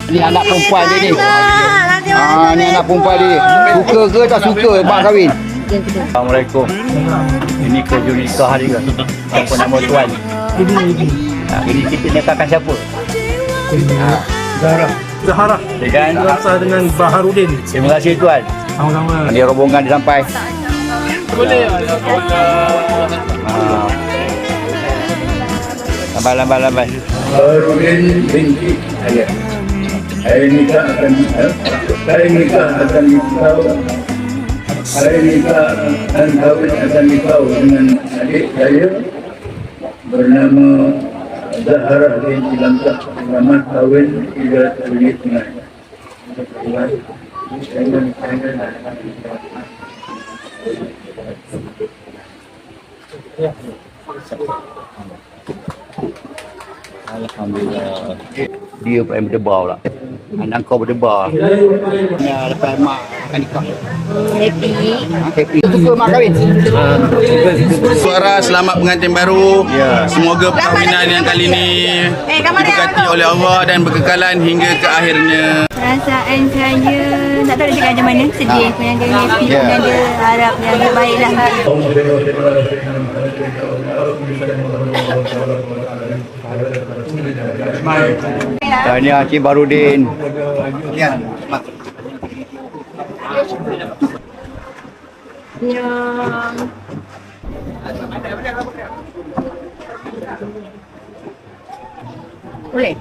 Ni anak perempuan dia ni. Ni anak perempuan dia. Suka ke tak suka mak kahwin? Assalamualaikum. Ini kerja nikah hari ke? Apa nama tuan? Ini kita nikahkan siapa? Zahara. Dengan Dengan Baharudin. terima kasih tuan. Sama-sama. Ni rombongan dia sampai. Boleh. Lambai. Baharudin binti ayah. Hari nikah akan dan kahwin akan nikah dengan adik saya bernama Zahara binti Lamsah. Selamat kahwin tidak terlihat tunai. Alhamdulillah. Dia pun berdebar pula. Anak kau berdebar. Ya, lepas mak akan nikah. Happy. Suka mak kahwin? Suara selamat pengantin baru. Semoga perkahwinan yang kali ini diberkati oleh Allah dan berkekalan hingga ke akhirnya. Perasaan saya tak tahu nak cakap macam mana. Sedih, penyaga happy, penyaga harap penyaga baiklah. Tahniah Cik Baharudin. Ya. Boleh?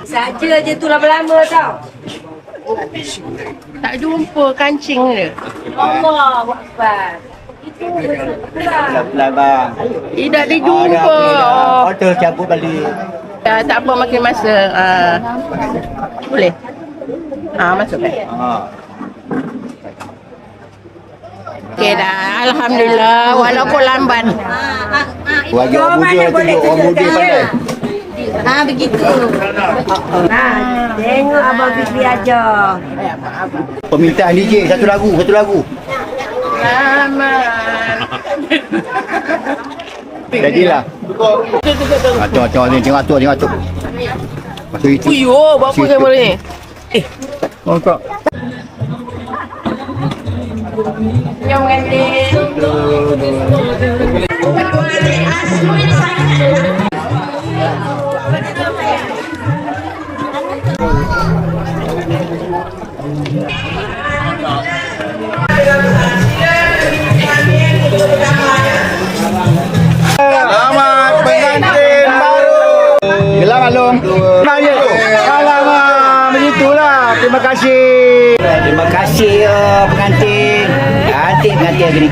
Saja je tu lama-lama tau. Tak jumpa kancing dia. Allah Akbar. Itu Sebelah bang. Tidak dijumpa. Hotel cabut balik. Tak apa makin masa. Boleh? Masuk kan? Okey dah. Alhamdulillah. Walaupun lambat. Bagi orang muda tu, orang muda pandai. Begitu. Tengok Abang Fikri ajar. Permintaan DJ satu lagu. Jadilah. Tengok atuk. Masuk itu. Uyo, buat apa kamera ni? Mantap. Yang mengantin. Selamat pengantin baru. Gelam Alung. Alamak, begitulah. Terima kasih. Terima kasih pengantin. Cantik pengantin hari ni.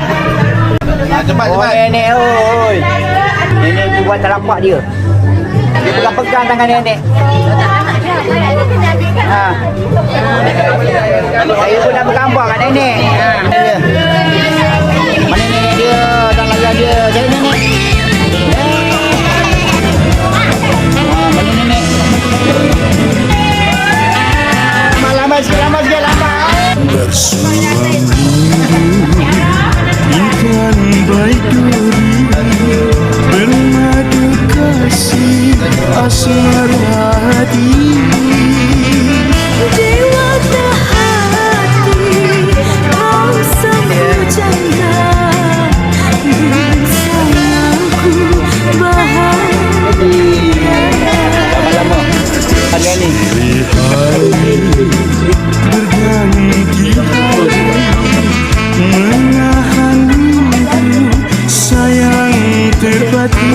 Cepat. Nenek oi. Nenek buat tak nampak dia. Dia pegang tangan nenek. Saya pun nak bergambar kat nenek. Mana nenek dia? Tak layan dia. Saya nenek. Mana nenek? Lama sikit. Ikan baik duri bermadu kasih asmara hati dewata hati kau sambut janda sayangku bahagia Lama-lama. Hari ni. berganti hari menahan rindu sayang terpati